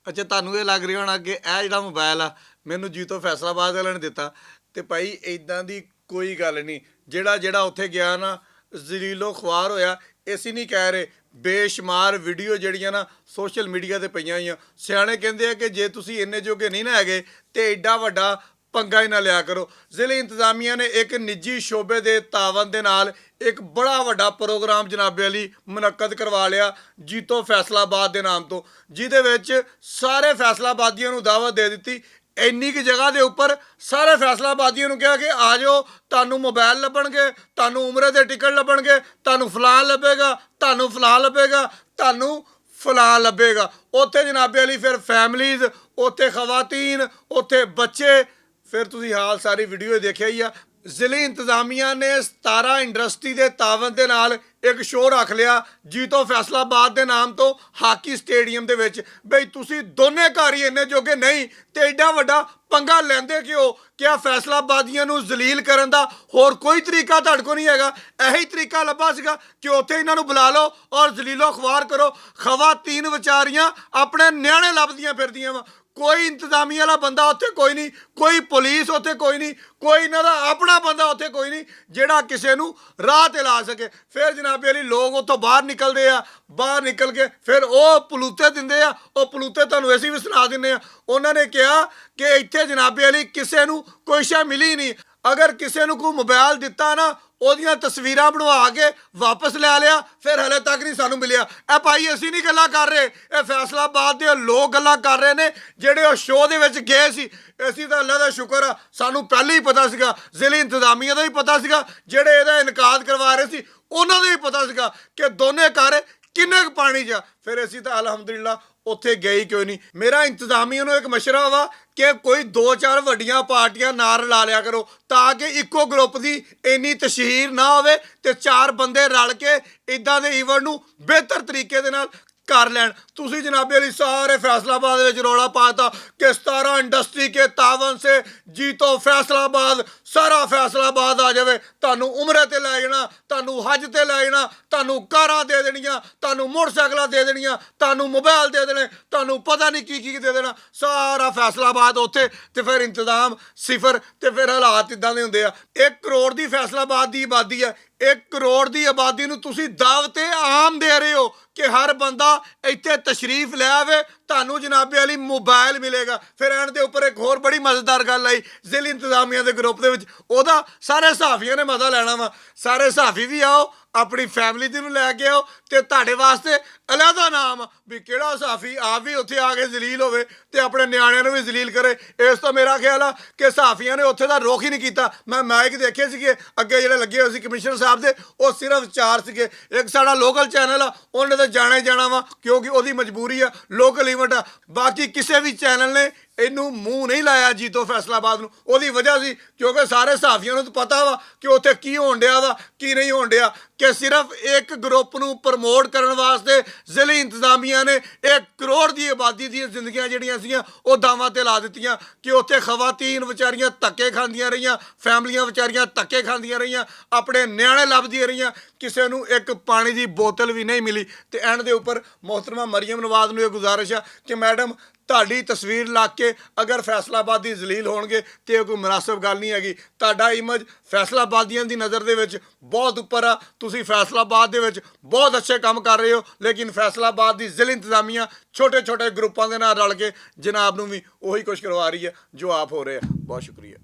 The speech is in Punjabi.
ਅੱਛਾ, ਤੁਹਾਨੂੰ ਇਹ ਲੱਗ ਰਿਹਾ ਹੋਣਾ ਕਿ ਇਹ ਜਿਹੜਾ ਮੋਬਾਈਲ ਆ ਮੈਨੂੰ ਜੀਤੋ ਫੈਸਲਾਬਾਦ ਵਾਲਿਆਂ ਨੇ ਦਿੱਤਾ। ਤੇ ਭਾਈ ਇਦਾਂ ਦੀ ਕੋਈ ਗੱਲ ਨਹੀਂ। ਜਿਹੜਾ ਉੱਥੇ ਗਿਆ ਨਾ ਜ਼ਲੀਲੋ ਖੁਆਰ ਹੋਇਆ। ਅਸੀਂ ਨਹੀਂ ਕਹਿ ਰਹੇ, ਬੇਸ਼ੁਮਾਰ ਵੀਡੀਓ ਜਿਹੜੀਆਂ ਨਾ ਸੋਸ਼ਲ ਮੀਡੀਆ 'ਤੇ ਪਈਆਂ ਹੋਈਆਂ। ਸਿਆਣੇ ਕਹਿੰਦੇ ਆ ਕਿ ਜੇ ਤੁਸੀਂ ਇੰਨੇ ਜੋਗੇ ਨਹੀਂ ਨਾ ਹੈਗੇ ਤੇ ਐਡਾ ਵੱਡਾ ਪੰਗਾ ਹੀ ਨਾ ਲਿਆ ਕਰੋ। ਜ਼ਿਲ੍ਹੇ ਇੰਤਜ਼ਾਮੀਆ ਨੇ ਇੱਕ ਨਿੱਜੀ ਸ਼ੋਬੇ ਦੇ ਤਾਵਨ ਦੇ ਨਾਲ ਇੱਕ ਬੜਾ ਵੱਡਾ ਪ੍ਰੋਗਰਾਮ ਜਨਾਬੇ ਅਲੀ ਮੁਨੱਕਦ ਕਰਵਾ ਲਿਆ ਜੀਤੋ ਫੈਸਲਾਬਾਦ ਦੇ ਨਾਮ ਤੋਂ, ਜਿਹਦੇ ਵਿੱਚ ਸਾਰੇ ਫੈਸਲਾਬਾਦੀਆਂ ਨੂੰ ਦਾਵਤ ਦੇ ਦਿੱਤੀ। ਇੰਨੀ ਕੁ ਜਗ੍ਹਾ ਦੇ ਉੱਪਰ ਸਾਰੇ ਫੈਸਲਾਬਾਦੀਆਂ ਨੂੰ ਕਿਹਾ ਕਿ ਆ ਜਾਓ, ਤੁਹਾਨੂੰ ਮੋਬਾਈਲ ਲੱਭਣਗੇ, ਤੁਹਾਨੂੰ ਉਮਰੇ ਦੇ ਟਿਕਟ ਲੱਭਣਗੇ, ਤੁਹਾਨੂੰ ਫਲਾਣ ਲੱਭੇਗਾ, ਤੁਹਾਨੂੰ ਫਲਾਣ ਲੱਭੇਗਾ, ਤੁਹਾਨੂੰ ਫਲਾਣ ਲੱਭੇਗਾ। ਉੱਥੇ ਜਨਾਬੇ ਅਲੀ ਫਿਰ ਫੈਮਲੀਜ਼, ਉੱਥੇ ਖਵਾਤੀਨ, ਉੱਥੇ ਬੱਚੇ। ਫਿਰ ਤੁਸੀਂ ਹਾਲ ਸਾਰੀ ਵੀਡੀਓ ਦੇਖਿਆ ਹੀ ਆ। ਜ਼ਿਲ੍ਹੇ ਇੰਤਜ਼ਾਮੀਆ ਨੇ 17 ਇੰਡਸਟਰੀ ਦੇ ਤਾਵਨ ਦੇ ਨਾਲ ਇੱਕ ਸ਼ੋਅ ਰੱਖ ਲਿਆ ਜੀਤੋ ਫੈਸਲਾਬਾਦ ਦੇ ਨਾਮ ਤੋਂ ਹਾਕੀ ਸਟੇਡੀਅਮ ਦੇ ਵਿੱਚ। ਬਈ ਤੁਸੀਂ ਦੋਨੇ ਘਰ ਹੀ ਇੰਨੇ ਜੋਗੇ ਨਹੀਂ ਤੇ ਐਡਾ ਵੱਡਾ ਪੰਗਾ ਲੈਂਦੇ ਕਿਉਂ? ਕਿ ਆ ਫੈਸਲਾਬਾਦੀਆਂ ਨੂੰ ਜ਼ਲੀਲ ਕਰਨ ਦਾ ਹੋਰ ਕੋਈ ਤਰੀਕਾ ਤੁਹਾਡੇ ਕੋਲ ਨਹੀਂ ਹੈਗਾ? ਇਹੀ ਤਰੀਕਾ ਲੱਭਾ ਸੀਗਾ ਕਿ ਉੱਥੇ ਇਹਨਾਂ ਨੂੰ ਬੁਲਾ ਲਓ ਔਰ ਜ਼ਲੀਲੋ ਖਵਾਰ ਕਰੋ। ਖਵਾਤੀਨ ਵਿਚਾਰੀਆਂ ਆਪਣੇ ਨਿਆਣੇ ਲੱਭਦੀਆਂ ਫਿਰਦੀਆਂ ਵਾ। ਕੋਈ ਇੰਤਜ਼ਾਮੀਆ ਵਾਲਾ ਬੰਦਾ ਉੱਥੇ ਕੋਈ ਨਹੀਂ, ਕੋਈ ਪੁਲਿਸ ਉੱਥੇ ਕੋਈ ਨਹੀਂ, ਕੋਈ ਇਹਨਾਂ ਦਾ ਆਪਣਾ ਬੰਦਾ ਉੱਥੇ ਕੋਈ ਨਹੀਂ ਜਿਹੜਾ ਕਿਸੇ ਨੂੰ ਰਾਹ ਤੇ ਲਾ ਸਕੇ। ਫਿਰ ਜਨਾਬੇ ਅਲੀ ਲੋਕ ਉੱਥੋਂ ਬਾਹਰ ਨਿਕਲਦੇ ਆ, ਬਾਹਰ ਨਿਕਲ ਕੇ ਫਿਰ ਉਹ ਪਲੂਤੇ ਦਿੰਦੇ ਆ। ਉਹ ਪਲੂਤੇ ਤੁਹਾਨੂੰ ਅਸੀਂ ਵੀ ਸੁਣਾ ਦਿੰਦੇ ਆ। ਉਹਨਾਂ ਨੇ ਕਿਹਾ ਕਿ ਇੱਥੇ ਜਨਾਬੇ ਅਲੀ ਕਿਸੇ ਨੂੰ ਕੋਈ ਸ਼ੈ ਮਿਲੀ ਨਹੀਂ। ਅਗਰ ਕਿਸੇ ਨੂੰ ਕੋਈ ਮੋਬਾਈਲ ਦਿੱਤਾ ਨਾ, ਉਹਦੀਆਂ ਤਸਵੀਰਾਂ ਬਣਵਾ ਕੇ ਵਾਪਸ ਲੈ ਲਿਆ, ਫਿਰ ਹਲੇ ਤੱਕ ਨਹੀਂ ਸਾਨੂੰ ਮਿਲਿਆ। ਇਹ ਭਾਈ ਅਸੀਂ ਨਹੀਂ ਗੱਲਾਂ ਕਰ ਰਹੇ, ਇਹ ਫੈਸਲਾਬਾਦ ਦੇ ਲੋਕ ਗੱਲਾਂ ਕਰ ਰਹੇ ਨੇ ਜਿਹੜੇ ਉਹ ਸ਼ੋਅ ਦੇ ਵਿੱਚ ਗਏ ਸੀ। ਅਸੀਂ ਤਾਂ ਅੱਲਾ ਦਾ ਸ਼ੁਕਰ ਆ, ਸਾਨੂੰ ਪਹਿਲਾਂ ਹੀ ਪਤਾ ਸੀਗਾ, ਜ਼ਿਲ੍ਹੇ ਇੰਤਜ਼ਾਮੀਆ ਦਾ ਵੀ ਪਤਾ ਸੀਗਾ, ਜਿਹੜੇ ਇਹਦਾ ਇਨਕਾਦ ਕਰਵਾ ਰਹੇ ਸੀ ਉਹਨਾਂ ਦਾ ਵੀ ਪਤਾ ਸੀਗਾ ਕਿ ਦੋਨੇ ਘਰ ਕਿੰਨੇ ਕੁ ਪਾਣੀ 'ਚ ਆ। ਫਿਰ ਅਸੀਂ ਤਾਂ ਅਲਹਮਦੁਲਿਲਾ ਉੱਥੇ ਗਏ ਕਿਉਂ ਨਹੀਂ। ਮੇਰਾ ਇੰਤਜ਼ਾਮੀਆ ਨੂੰ ਇੱਕ ਮਸ਼ਵਰਾ ਵਾ ਕਿ ਕੋਈ 2-4 ਵੱਡੀਆਂ ਪਾਰਟੀਆਂ ਨਾਲ ਰਲਾ ਲਿਆ ਕਰੋ ਤਾਂ ਕਿ ਇੱਕੋ ਗਰੁੱਪ ਦੀ ਇੰਨੀ ਤਸ਼ਹੀਰ ਨਾ ਹੋਵੇ ਤੇ 4 ਬੰਦੇ ਰਲ ਕੇ ਇੱਦਾਂ ਦੇ ਈਵੈਂਟ ਨੂੰ ਬਿਹਤਰ ਤਰੀਕੇ ਦੇ ਨਾਲ कर लैन। तुसी जनाबे अली सारे फैसलाबाद में रौला पाता कि 17 इंडस्ट्री के तावन से जीतो फैसलाबाद, सारा फैसलाबाद आ जाए, तुहानू उमरे ते लै जाना, तुहानू हज ते लै जाना, तुहानू कारां दे देनियां, तुहानू मोटरसाइकिलां दे देनियां, तुहानू मोबाइल दे देने, तुहानू पता नहीं की दे देना, सारा फैसलाबाद उत्थे। ते फिर इंतजाम सिफर ते फिर हालात इदां दे हुंदे आ। 1 करोड़ दी फैसलाबाद दी आबादी है, 1 करोड़ की आबादी नूं तुसीं दावते आम दे रहे हो कि हर बंदा इत्थे तशरीफ लै आवे, तुहानू जनाबे अली मोबाइल मिलेगा। फिर एंड दे उपर एक होर बड़ी मजेदार गल आई, जिले इंतजामिया के ग्रुप दे विच ओहदा सारे सहाफियां ने मजा लैना वा। सारे सहाफी भी आओ, अपनी फैमिली दी लैके आओ, ते तुहाडे वास्ते अलहदा नाम भी किहड़ा सहाफी आप भी उत्थे आके जलील होवे ते अपने न्याणिਆਂ ਨੂੰ भी जलील करे। इस तो मेरा ख्याल आ कि सहाफियां ने उत्थे दा रुख ही नहीं कीता। मैं माइक देखे सीगे अगे जिहड़े लगे होए सी कमिश्नर साहब दे, वो सिर्फ 4 सीगे। एक साडा लोकल चैनल आ, उन्हें तो जाना ही जाना वा क्योंकि उहदी मजबूरी आ, लोकल इवेंट आ। बाकी किसी भी चैनल ने इनू मूँह नहीं लाया जीतो फैसलाबाद नूं। ओहदी वजह सी क्योंकि सारे सहाफियां नूं तो पता वा कि उत्थे की होण डिया वा की नहीं होण डिया, कि सिर्फ एक ग्रुप नूं प्रमोट करन वास्ते जिले इंतजामिया ने 1 करोड़ की आबादी दी जिंदगियां जिहड़ियां सीगियां ओह दावां ते ला दित्तियां कि उत्थे खवातीन विचारियां धक्के खांदियां रहियां, फैमिलियां विचारियां धक्के खांदियां रहियां, अपने न्याणे लभदियां रहियां, किसी नूं एक पानी की बोतल भी नहीं मिली। ते एंड दे उपर मोहतरमा मरियम नवाज नूं ये गुजारिश है कि मैडम ਤੁਹਾਡੀ तस्वीर ला के अगर फैसलाबादी जलील होणगे तो कोई मुनासिब गल नहीं हैगी। ਤੁਹਾਡਾ इमेज फैसलाबादियों की नज़र दे विच बहुत उपर आ, तुसीं फैसलाबाद दे विच बहुत अच्छे काम कर रहे हो, लेकिन फैसलाबाद की जिले इंतजामिया छोटे छोटे ग्रुपों के नाल रल के जनाब नूं भी उही कुछ करवा रही है जो आप हो रहे हैं। बहुत शुक्रिया।